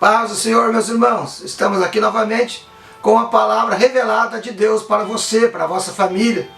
Paz do Senhor, meus irmãos. Estamos aqui novamente com a palavra revelada de Deus para você, para a vossa família.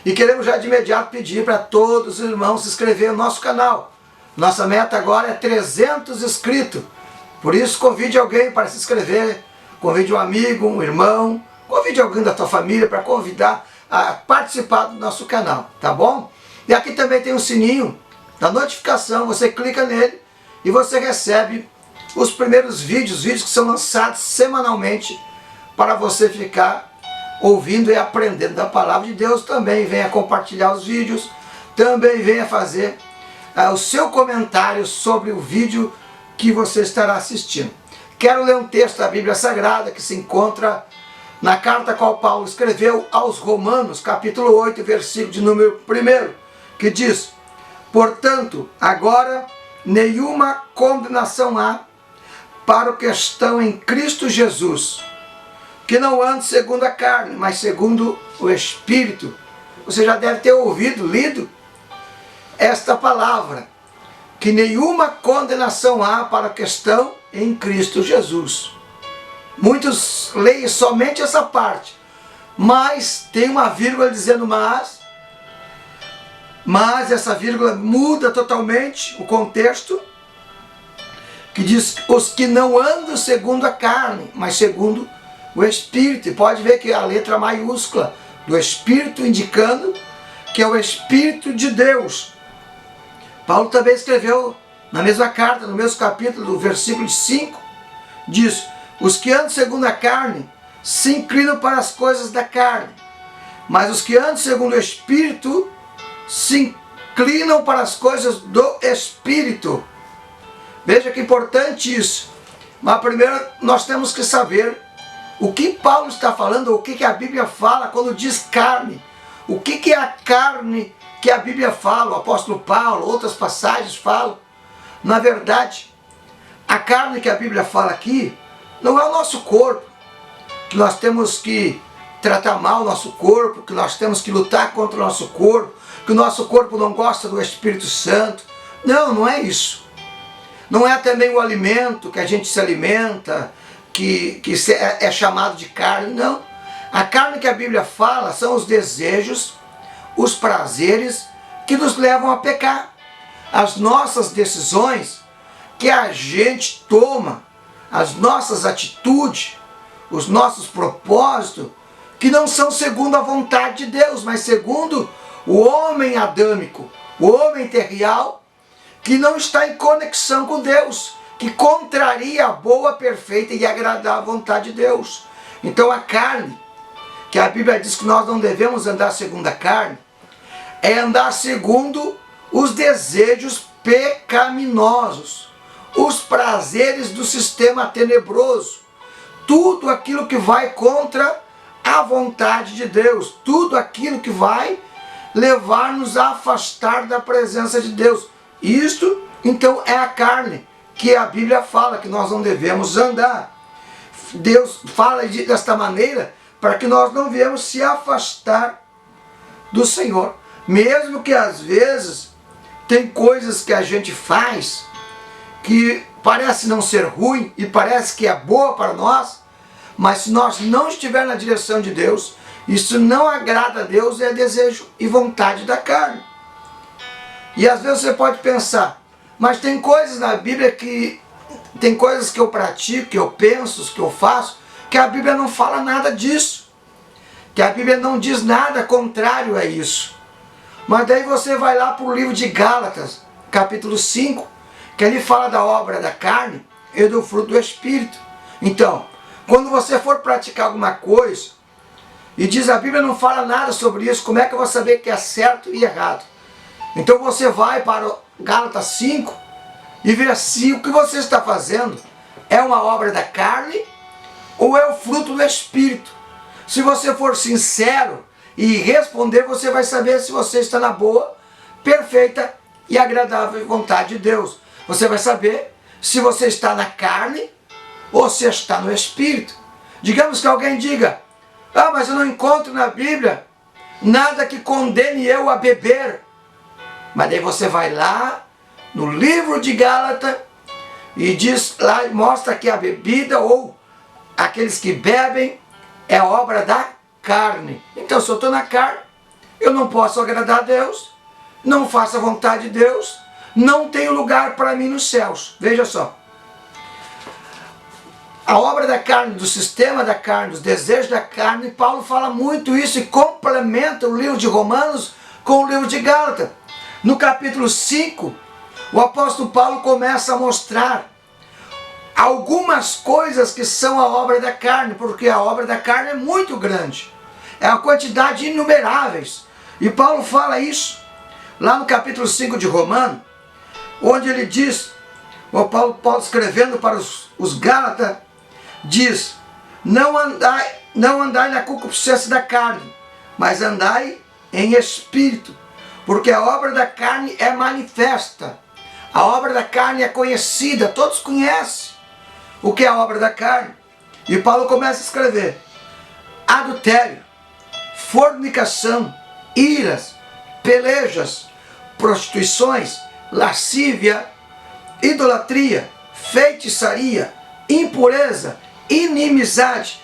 E queremos já de imediato pedir para todos os irmãos se inscreverem no nosso canal. Nossa meta agora é 300 inscritos. Por isso, convide alguém para se inscrever. Convide um amigo, um irmão. Convide alguém da tua família para convidar a participar do nosso canal, tá bom? E aqui também tem um sininho da notificação. Você clica nele e você recebe os primeiros vídeos que são lançados semanalmente para você ficar ouvindo e aprendendo da palavra de Deus. Também venha compartilhar os vídeos, também venha fazer o seu comentário sobre o vídeo que você estará assistindo. Quero ler um texto da Bíblia Sagrada que se encontra na carta qual Paulo escreveu aos Romanos, capítulo 8, versículo de número 1, que diz: portanto, agora nenhuma condenação há para os que estão em Cristo Jesus, que não andam segundo a carne, mas segundo o Espírito. Você já deve ter ouvido, lido esta palavra, que nenhuma condenação há para os que estão em Cristo Jesus. Muitos leem somente essa parte, mas tem uma vírgula dizendo mas essa vírgula muda totalmente o contexto, que diz os que não andam segundo a carne, mas segundo o Espírito. E pode ver que a letra maiúscula do Espírito indicando que é o Espírito de Deus. Paulo também escreveu na mesma carta, no mesmo capítulo, do versículo 5, diz: os que andam segundo a carne se inclinam para as coisas da carne, mas os que andam segundo o Espírito se inclinam para as coisas do Espírito. Veja que importante isso. Mas primeiro nós temos que saber o que Paulo está falando, o que a Bíblia fala quando diz carne. O que é a carne que a Bíblia fala? O apóstolo Paulo, outras passagens falam. Na verdade, a carne que a Bíblia fala aqui não é o nosso corpo, que nós temos que tratar mal o nosso corpo, que nós temos que lutar contra o nosso corpo, que o nosso corpo não gosta do Espírito Santo. Não, não é isso. Não é também o alimento que a gente se alimenta, que é chamado de carne, não. A carne que a Bíblia fala são os desejos, os prazeres que nos levam a pecar. As nossas decisões que a gente toma, as nossas atitudes, os nossos propósitos, que não são segundo a vontade de Deus, mas segundo o homem adâmico, o homem terrenal, que não está em conexão com Deus, que contraria a boa, perfeita e agradável vontade de Deus. Então a carne, que a Bíblia diz que nós não devemos andar segundo a carne, é andar segundo os desejos pecaminosos, os prazeres do sistema tenebroso, tudo aquilo que vai contra a vontade de Deus, tudo aquilo que vai levar-nos a afastar da presença de Deus. Isto, então, é a carne que a Bíblia fala que nós não devemos andar. Deus fala desta maneira para que nós não viemos se afastar do Senhor. Mesmo que às vezes tem coisas que a gente faz que parece não ser ruim e parece que é boa para nós, mas se nós não estivermos na direção de Deus, isso não agrada a Deus, é desejo e vontade da carne. E às vezes você pode pensar, mas tem coisas na Bíblia tem coisas que eu pratico, que eu penso, que eu faço, que a Bíblia não fala nada disso. Que a Bíblia não diz nada contrário a isso. Mas daí você vai lá para o livro de Gálatas, capítulo 5, que ali fala da obra da carne e do fruto do Espírito. Então, quando você for praticar alguma coisa, e diz a Bíblia não fala nada sobre isso, como é que eu vou saber que é certo e errado? Então você vai para Gálatas 5 e vê se o que você está fazendo é uma obra da carne ou é o fruto do Espírito. Se você for sincero e responder, você vai saber se você está na boa, perfeita e agradável vontade de Deus. Você vai saber se você está na carne ou se está no Espírito. Digamos que alguém diga: ah, mas eu não encontro na Bíblia nada que condene eu a beber. Mas daí você vai lá no livro de Gálatas, E diz lá, mostra que a bebida ou aqueles que bebem é obra da carne. Então, se eu estou na carne, eu não posso agradar a Deus, não faço a vontade de Deus, não tenho lugar para mim nos céus. Veja só. A obra da carne, do sistema da carne, dos desejos da carne, Paulo fala muito isso e complementa o livro de Romanos com o livro de Gálatas. No capítulo 5, o apóstolo Paulo começa a mostrar algumas coisas que são a obra da carne, porque a obra da carne é muito grande. É uma quantidade inumeráveis. E Paulo fala isso lá no capítulo 5 de Romanos, onde ele diz, o Paulo escrevendo para os Gálatas, diz: não andai na concupiscência da carne, mas andai em espírito, porque a obra da carne é manifesta. A obra da carne é conhecida, todos conhecem o que é a obra da carne. E Paulo começa a escrever: adultério, fornicação, iras, pelejas, prostituições, lascívia, idolatria, feitiçaria, impureza, inimizade,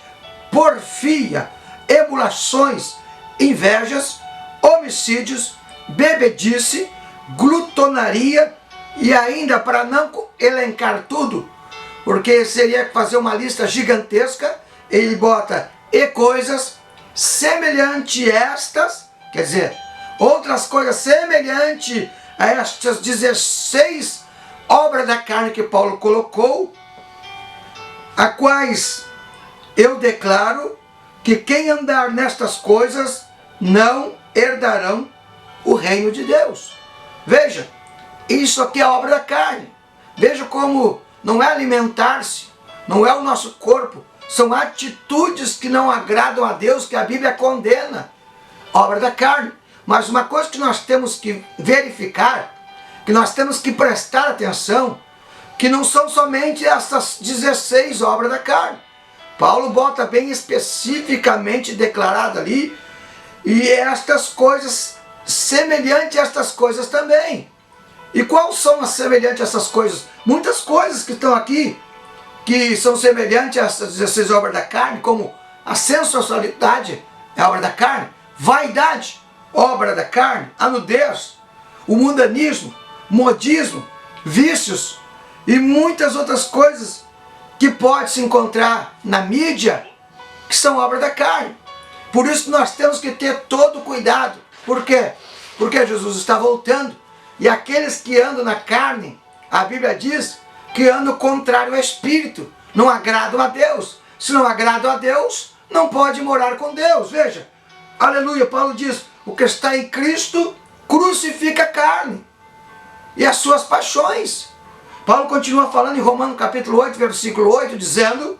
porfia, emulações, invejas, homicídios, bebedice, glutonaria, e ainda, para não elencar tudo, porque seria fazer uma lista gigantesca, ele bota e coisas semelhantes a estas, quer dizer, outras coisas semelhantes a estas 16 obras da carne que Paulo colocou, a quais eu declaro que quem andar nestas coisas não herdarão o reino de Deus. Veja, isso aqui é a obra da carne. Veja como não é alimentar-se, não é o nosso corpo, são atitudes que não agradam a Deus, que a Bíblia condena. Obra da carne. Mas uma coisa que nós temos que verificar, que nós temos que prestar atenção, que não são somente essas 16 obras da carne. Paulo bota bem especificamente declarado ali, e estas coisas, semelhantes a estas coisas também. E quais são as semelhantes a essas coisas? Muitas coisas que estão aqui, que são semelhantes a essas 16 obras da carne, como a sensualidade, é obra da carne, vaidade, obra da carne, a nudez, o mundanismo, modismo, vícios e muitas outras coisas que pode se encontrar na mídia, que são obra da carne. Por isso que nós temos que ter todo cuidado. Por quê? Porque Jesus está voltando, e aqueles que andam na carne, a Bíblia diz que andam contrário ao Espírito, não agradam a Deus. Se não agradam a Deus, não pode morar com Deus. Veja, aleluia, Paulo diz: o que está em Cristo crucifica a carne e as suas paixões. Paulo continua falando em Romanos capítulo 8, versículo 8, dizendo: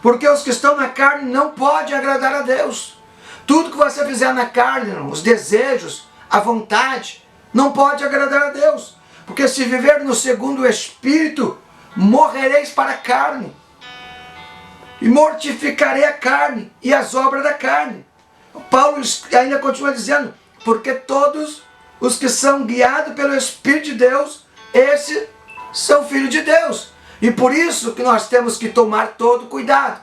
porque os que estão na carne não podem agradar a Deus. Tudo que você fizer na carne, os desejos, a vontade, não pode agradar a Deus. Porque se viver no segundo o Espírito, morrereis para a carne, e mortificarei a carne e as obras da carne. Paulo ainda continua dizendo: porque todos os que são guiados pelo Espírito de Deus, esses são filhos de Deus. E por isso que nós temos que tomar todo cuidado,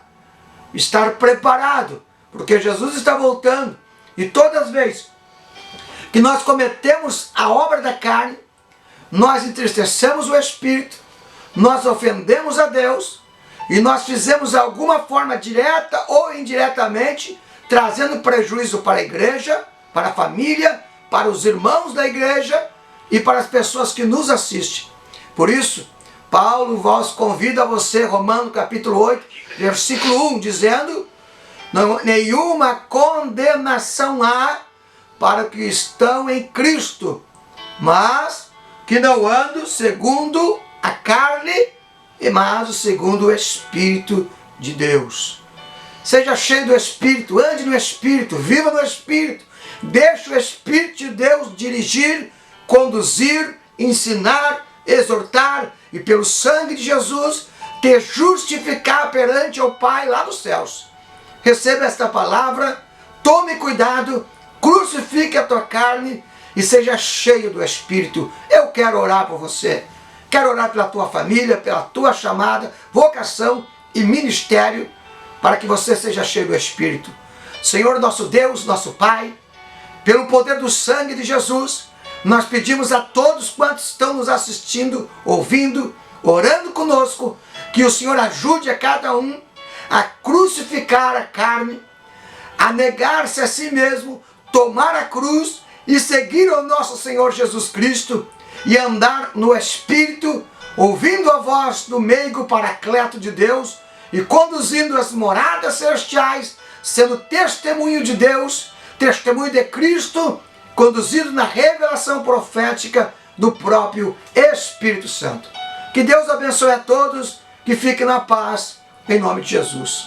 estar preparado, porque Jesus está voltando, e todas as vezes que nós cometemos a obra da carne, nós entristecemos o Espírito, nós ofendemos a Deus, e nós fizemos alguma forma direta ou indiretamente, trazendo prejuízo para a igreja, para a família, para os irmãos da igreja e para as pessoas que nos assistem. Por isso, Paulo vos convida a você, Romanos capítulo 8, versículo 1, dizendo: não, nenhuma condenação há para os que estão em Cristo, mas que não andam segundo a carne, mas segundo o Espírito de Deus. Seja cheio do Espírito, ande no Espírito, viva no Espírito, deixe o Espírito de Deus dirigir, conduzir, ensinar, exortar, e pelo sangue de Jesus te justificar perante o Pai lá nos céus. Receba esta palavra, tome cuidado, crucifique a tua carne e seja cheio do Espírito. Eu quero orar por você. Quero orar pela tua família, pela tua chamada, vocação e ministério, para que você seja cheio do Espírito. Senhor, nosso Deus, nosso Pai, pelo poder do sangue de Jesus, nós pedimos a todos quantos estão nos assistindo, ouvindo, orando conosco, que o Senhor ajude a cada um a crucificar a carne, a negar-se a si mesmo, tomar a cruz e seguir o nosso Senhor Jesus Cristo e andar no Espírito, ouvindo a voz do meigo paracleto de Deus e conduzindo as moradas celestiais, sendo testemunho de Deus, testemunho de Cristo, conduzido na revelação profética do próprio Espírito Santo. Que Deus abençoe a todos, que fiquem na paz, em nome de Jesus.